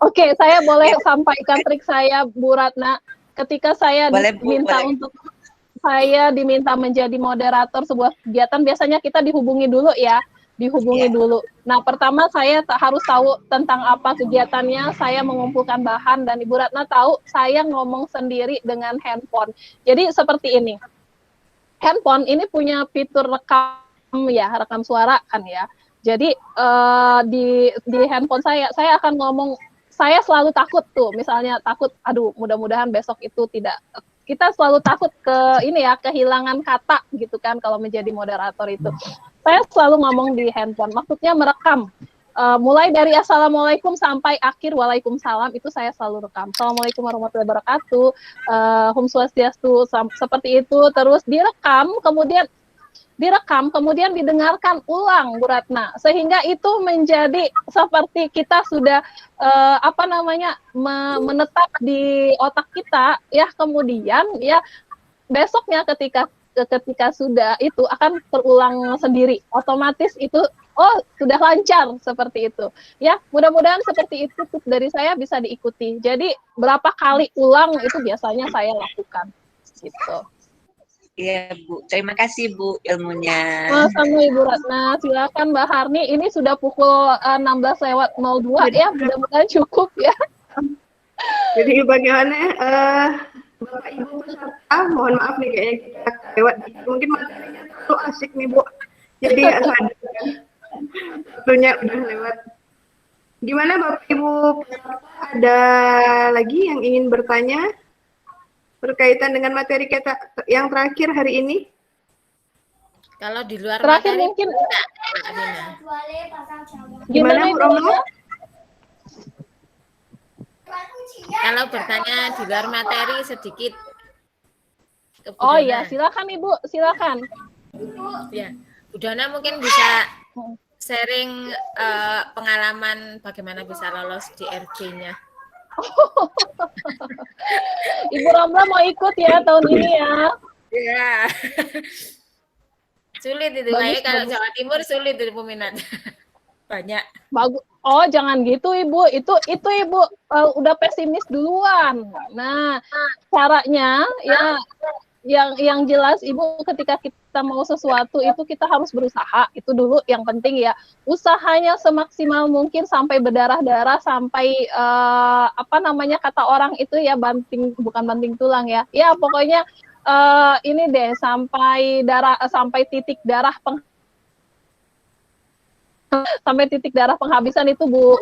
A: Oke, saya boleh sampaikan trik saya Bu Ratna. Ketika saya diminta menjadi moderator sebuah kegiatan, biasanya kita dihubungi dulu ya. Dulu. Nah, pertama saya harus tahu tentang apa kegiatannya, saya mengumpulkan bahan, dan Ibu Ratna tahu saya ngomong sendiri dengan handphone. Jadi seperti ini, handphone ini punya fitur rekam suara kan ya. Jadi di handphone saya akan ngomong, saya selalu takut tuh, misalnya takut, aduh mudah-mudahan besok itu tidak, kita selalu takut kehilangan kata gitu kan kalau menjadi moderator itu. Saya selalu ngomong di handphone, maksudnya merekam. Mulai dari Assalamualaikum sampai akhir Waalaikumsalam itu saya selalu rekam. Assalamualaikum warahmatullahi wabarakatuh, Om Swastiastu, seperti itu. Terus direkam, kemudian didengarkan ulang Bu Ratna. Sehingga itu menjadi seperti kita sudah menetap di otak kita ya, kemudian ya besoknya ketika sudah itu akan terulang sendiri, otomatis itu sudah lancar seperti itu ya. Mudah-mudahan seperti itu dari saya bisa diikuti. Jadi berapa kali ulang itu biasanya saya lakukan gitu.
E: Iya Bu, terima kasih Bu ilmunya.
A: Sama Ibu Ratna, silakan Mbak Harni. Ini sudah pukul 16:02 ya, mudah-mudahan cukup ya.
B: Jadi bagaimana Bapak Ibu peserta, mohon maaf nih kayaknya kita lewat, mungkin materinya terlalu asik nih Bu, jadi nggak sadar waktunya udah lewat. Gimana Bapak Ibu peserta, ada lagi yang ingin bertanya berkaitan dengan materi kita yang terakhir hari ini?
D: Kalau di luar
A: Terakhir
D: materi
A: mungkin
D: enggak, Mbak Nina.
B: Gimana Bu
A: Ibu
B: Romo?
A: Nina?
D: Kalau bertanya di luar materi sedikit ke Bu
A: Oh
D: Dona.
A: iya, silakan Ibu, silakan.
D: Ya, Bu Dona mungkin bisa sharing pengalaman bagaimana bisa lolos di RB-nya.
A: Ibu Ramla mau ikut ya tahun ini ya.
D: Ya. Sulit itu,
A: Bagus,
D: kayak kalau
A: bagus.
D: Jawa Timur sulit itu peminat. Banyak.
A: Bagus. Oh, jangan gitu Ibu. Itu Ibu udah pesimis duluan. Nah, caranya ya yang jelas Ibu ketika kita mau sesuatu itu kita harus berusaha. Itu dulu yang penting ya. Usahanya semaksimal mungkin sampai berdarah-darah, sampai apa namanya kata orang itu ya bukan banting tulang ya. Ya pokoknya ini deh sampai titik darah penghabisan itu Bu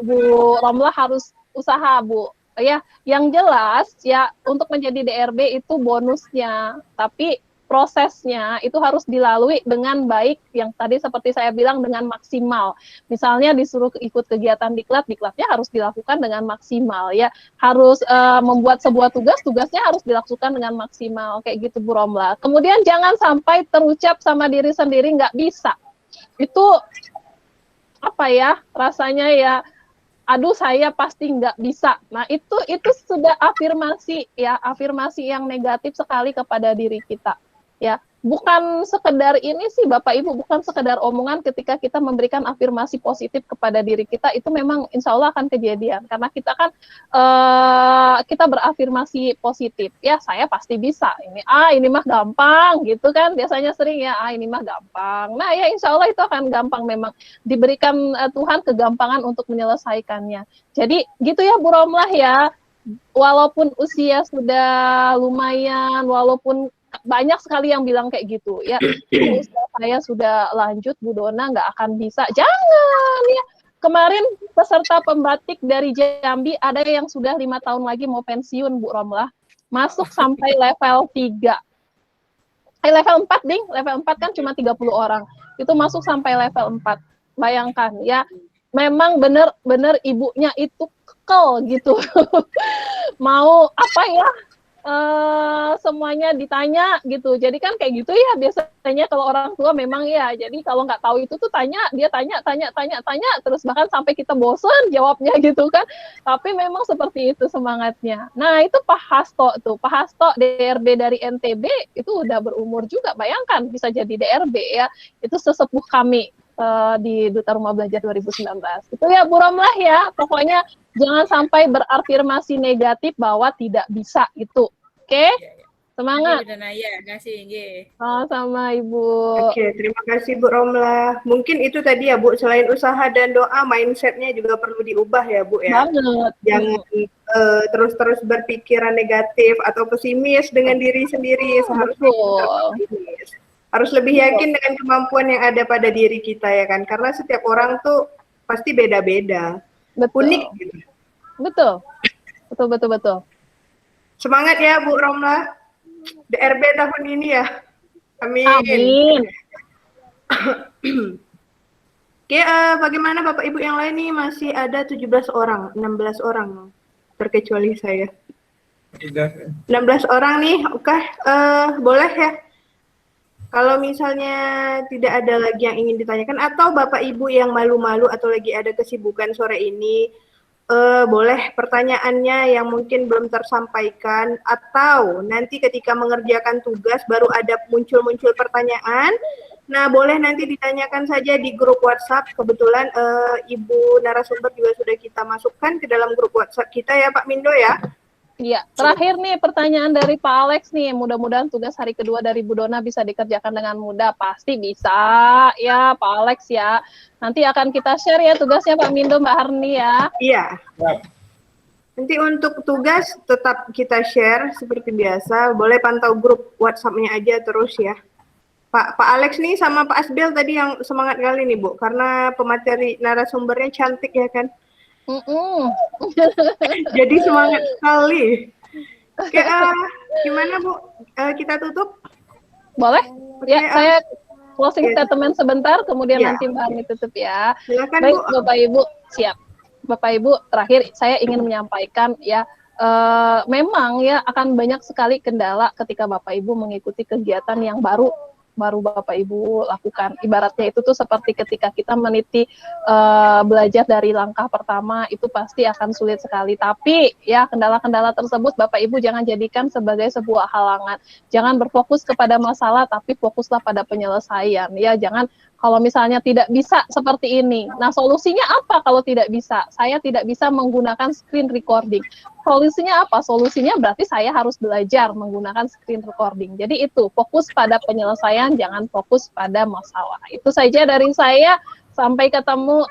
A: Romlah harus usaha Bu. Ya, yang jelas ya untuk menjadi DRB itu bonusnya, tapi prosesnya itu harus dilalui dengan baik, yang tadi seperti saya bilang dengan maksimal. Misalnya disuruh ikut kegiatan diklatnya harus dilakukan dengan maksimal ya. Harus membuat sebuah tugasnya harus dilakukan dengan maksimal kayak gitu Bu Romlah. Kemudian jangan sampai terucap sama diri sendiri nggak bisa. Itu apa ya rasanya ya, aduh saya pasti nggak bisa. Nah itu sudah afirmasi yang negatif sekali kepada diri kita ya. Bukan sekedar ini sih Bapak Ibu, bukan sekedar omongan. Ketika kita memberikan afirmasi positif kepada diri kita, itu memang insya Allah akan kejadian. Karena kita kan kita berafirmasi positif, ya saya pasti bisa. Ini mah gampang gitu kan, biasanya sering ya, ini mah gampang. Nah ya insya Allah itu akan gampang, memang diberikan Tuhan kegampangan untuk menyelesaikannya. Jadi gitu ya Bu Romlah ya, walaupun usia sudah lumayan, walaupun banyak sekali yang bilang kayak gitu ya, usia saya sudah lanjut Bu Dona nggak akan bisa. Jangan ya. Kemarin peserta pembatik dari Jambi ada yang sudah 5 tahun lagi mau pensiun Bu Romlah, masuk sampai level 3. Level 4 ding, level 4 kan cuma 30 orang. Itu masuk sampai level 4. Bayangkan ya. Memang benar-benar ibunya itu kekel gitu. Mau apa ya? Semuanya ditanya gitu. Jadi kan kayak gitu ya biasanya kalau orang tua memang ya. Jadi kalau nggak tahu itu tuh dia tanya terus, bahkan sampai kita bosan jawabnya gitu kan. Tapi memang seperti itu semangatnya. Nah itu Pak Hasto DRB dari NTB itu udah berumur juga. Bayangkan bisa jadi DRB ya. Itu sesepuh kami di Duta Rumah Belajar 2019. Itu ya Bu Romlah ya. Pokoknya jangan sampai berafirmasi negatif bahwa tidak bisa itu. Oke? Semangat. Sama Ibu.
B: Oke, terima kasih Bu Romlah. Mungkin itu tadi ya Bu, selain usaha dan doa, mindsetnya juga perlu diubah ya Bu ya.
A: Banget.
B: Jangan terus-terus berpikiran negatif atau pesimis dengan diri sendiri. Seharusnya kita optimis. Harus lebih yakin dengan kemampuan yang ada pada diri kita ya kan. Karena setiap orang tuh pasti beda-beda. Unik gitu.
A: Betul.
B: Semangat ya Bu Romlah. DRB tahun ini ya. Amin.
A: Amin.
B: Oke, bagaimana Bapak Ibu yang lain nih? Masih ada 17 orang, 16 orang. Terkecuali saya. 16 orang nih, oke. Boleh ya? Kalau misalnya tidak ada lagi yang ingin ditanyakan, atau Bapak Ibu yang malu-malu atau lagi ada kesibukan sore ini, boleh pertanyaannya yang mungkin belum tersampaikan, atau nanti ketika mengerjakan tugas baru ada muncul-muncul pertanyaan. Nah, boleh nanti ditanyakan saja di grup WhatsApp. Kebetulan Ibu narasumber juga sudah kita masukkan ke dalam grup WhatsApp kita ya Pak Mindo ya.
A: Iya, terakhir nih pertanyaan dari Pak Alex nih, mudah-mudahan tugas hari kedua dari Bu Dona bisa dikerjakan dengan mudah. Pasti bisa ya Pak Alex ya. Nanti akan kita share ya tugasnya Pak Mindo, Mbak Harni ya.
B: Iya. Nanti untuk tugas tetap kita share seperti biasa. Boleh pantau grup WhatsApp-nya aja terus ya. Pak Alex nih sama Pak Asbel tadi yang semangat kali nih Bu, karena pemateri narasumbernya cantik ya kan. Jadi semangat sekali. Oke, gimana Bu? Kita tutup?
A: Boleh?
B: Oke,
A: Ya, closing
B: Yes.
A: statement sebentar, kemudian
B: Ya.
A: nanti Mbak Hani tutup ya.
B: Silakan
A: Baik,
B: Bu.
A: Bapak Ibu, siap. Bapak Ibu, terakhir saya ingin menyampaikan ya, memang ya akan banyak sekali kendala ketika Bapak Ibu mengikuti kegiatan yang baru Bapak Ibu lakukan. Ibaratnya itu tuh seperti ketika kita meniti belajar dari langkah pertama, itu pasti akan sulit sekali. Tapi ya kendala-kendala tersebut Bapak Ibu jangan jadikan sebagai sebuah halangan. Jangan berfokus kepada masalah, tapi fokuslah pada penyelesaian. Ya, jangan kalau misalnya tidak bisa seperti ini. Nah, solusinya apa kalau tidak bisa? Saya tidak bisa menggunakan screen recording. Solusinya apa? Solusinya berarti saya harus belajar menggunakan screen recording. Jadi itu, fokus pada penyelesaian, jangan fokus pada masalah. Itu saja dari saya. Sampai ketemu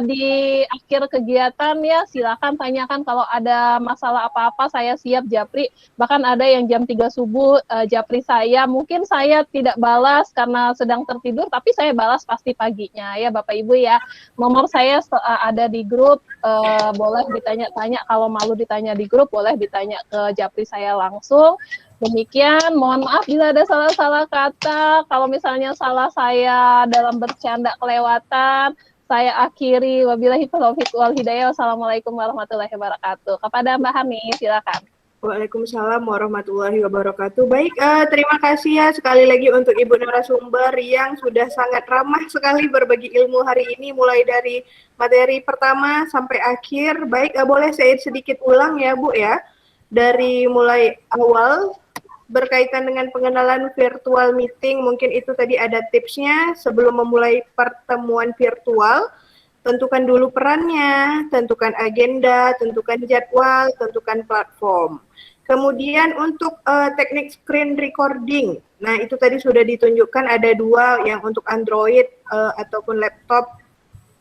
A: di akhir kegiatan ya, silakan tanyakan kalau ada masalah apa-apa, saya siap japri. Bahkan ada yang jam 3 subuh japri saya, mungkin saya tidak balas karena sedang tertidur, tapi saya balas pasti paginya ya Bapak Ibu ya. Nomor saya ada di grup, boleh ditanya-tanya, kalau malu ditanya di grup, boleh ditanya ke japri saya langsung. Demikian, mohon maaf bila ada salah-salah kata. Kalau misalnya salah saya dalam bercanda kelewatan, saya akhiri. Wabillahi taufiq wal hidayah. Wassalamualaikum warahmatullahi wabarakatuh. Kepada Mbak Hani, silakan.
B: Waalaikumsalam warahmatullahi wabarakatuh. Baik, terima kasih ya sekali lagi untuk Ibu narasumber yang sudah sangat ramah sekali berbagi ilmu hari ini, mulai dari materi pertama sampai akhir. Baik, boleh saya sedikit ulang ya Bu ya, dari mulai awal berkaitan dengan pengenalan virtual meeting. Mungkin itu tadi ada tipsnya sebelum memulai pertemuan virtual. Tentukan dulu perannya, tentukan agenda, tentukan jadwal, tentukan platform. Kemudian untuk teknik screen recording, nah itu tadi sudah ditunjukkan ada dua, yang untuk Android ataupun laptop.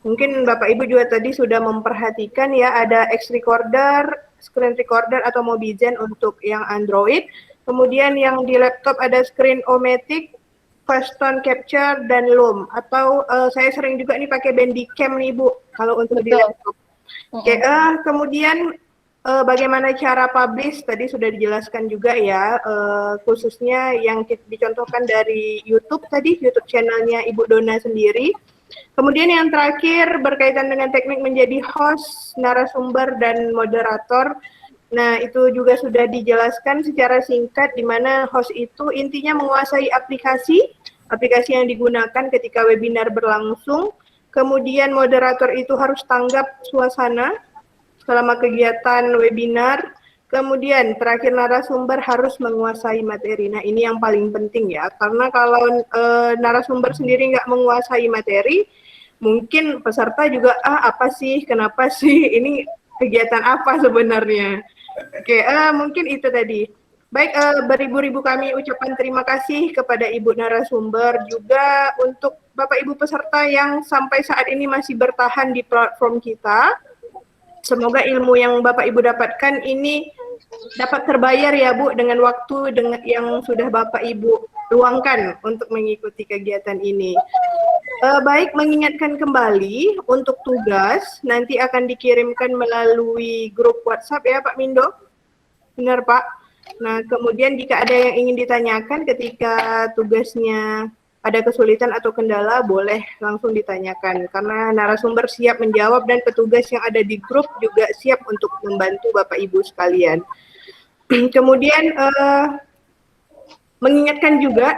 B: Mungkin Bapak Ibu juga tadi sudah memperhatikan ya, ada X recorder, screen recorder atau Mobizen untuk yang Android. Kemudian yang di laptop ada Screen-O-Matic, Fast Tone Capture, dan Loom. Atau saya sering juga nih pakai Bandicam nih Bu, kalau untuk di laptop. Oke, kemudian bagaimana cara publish, tadi sudah dijelaskan juga ya, khususnya yang dicontohkan dari YouTube tadi, YouTube channelnya Ibu Dona sendiri. Kemudian yang terakhir berkaitan dengan teknik menjadi host, narasumber, dan moderator. Nah, itu juga sudah dijelaskan secara singkat, di mana host itu intinya menguasai aplikasi yang digunakan ketika webinar berlangsung. Kemudian moderator itu harus tanggap suasana selama kegiatan webinar. Kemudian terakhir narasumber harus menguasai materi. Nah, ini yang paling penting ya, karena kalau narasumber sendiri nggak menguasai materi, mungkin peserta juga, apa sih, kenapa sih, ini kegiatan apa sebenarnya. Oke, mungkin itu tadi. Baik, beribu-ribu kami ucapan terima kasih kepada Ibu narasumber, juga untuk Bapak Ibu peserta yang sampai saat ini masih bertahan di platform kita. Semoga ilmu yang Bapak Ibu dapatkan ini dapat terbayar ya Bu, dengan waktu yang sudah Bapak Ibu luangkan untuk mengikuti kegiatan ini. Baik, mengingatkan kembali untuk tugas nanti akan dikirimkan melalui grup WhatsApp ya Pak Mindo. Benar Pak. Nah, kemudian jika ada yang ingin ditanyakan ketika tugasnya ada kesulitan atau kendala, boleh langsung ditanyakan, karena narasumber siap menjawab dan petugas yang ada di grup juga siap untuk membantu Bapak Ibu sekalian. Kemudian mengingatkan juga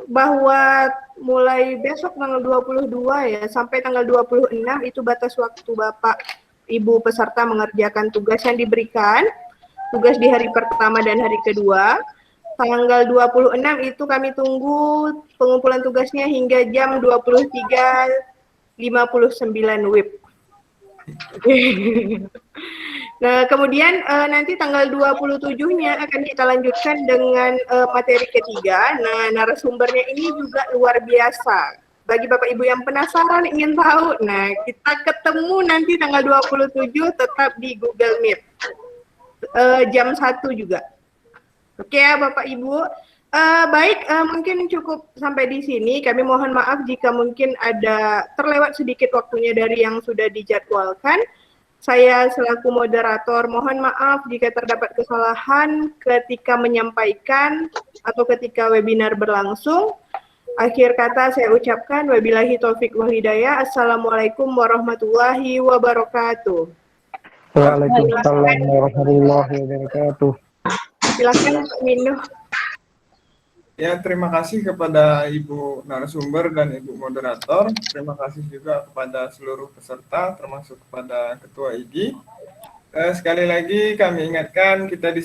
B: bahwa mulai besok tanggal 22 ya sampai tanggal 26 itu batas waktu Bapak Ibu peserta mengerjakan tugas yang diberikan, tugas di hari pertama dan hari kedua. Tanggal 26 itu kami tunggu pengumpulan tugasnya hingga jam 23.59 WIB. Nah, kemudian nanti tanggal 27-nya akan kita lanjutkan dengan materi ketiga. Nah, narasumbernya ini juga luar biasa. Bagi Bapak Ibu yang penasaran ingin tahu, nah kita ketemu nanti tanggal 27 tetap di Google Meet. Jam 1 juga. Oke ya Bapak Ibu. Baik, mungkin cukup sampai di sini. Kami mohon maaf jika mungkin ada terlewat sedikit waktunya dari yang sudah dijadwalkan. Saya selaku moderator mohon maaf jika terdapat kesalahan ketika menyampaikan atau ketika webinar berlangsung. Akhir kata saya ucapkan wabillahi taufik wal hidayah. Assalamualaikum warahmatullahi wabarakatuh.
F: Waalaikumsalam warahmatullahi wabarakatuh.
B: Silakan Pak Mindo.
C: Ya, terima kasih kepada Ibu narasumber dan Ibu moderator. Terima kasih juga kepada seluruh peserta, termasuk kepada Ketua IGI. Sekali lagi kami ingatkan kita di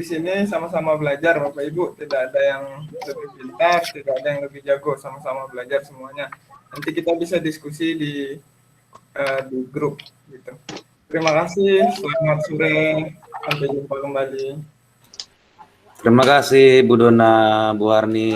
C: sini sama-sama belajar, Bapak Ibu. Tidak ada yang lebih pintar, tidak ada yang lebih jago, sama-sama belajar semuanya. Nanti kita bisa diskusi di grup gitu. Terima kasih. Selamat sore. Sampai jumpa kembali.
G: Terima kasih Bu Dona, Bu Arni.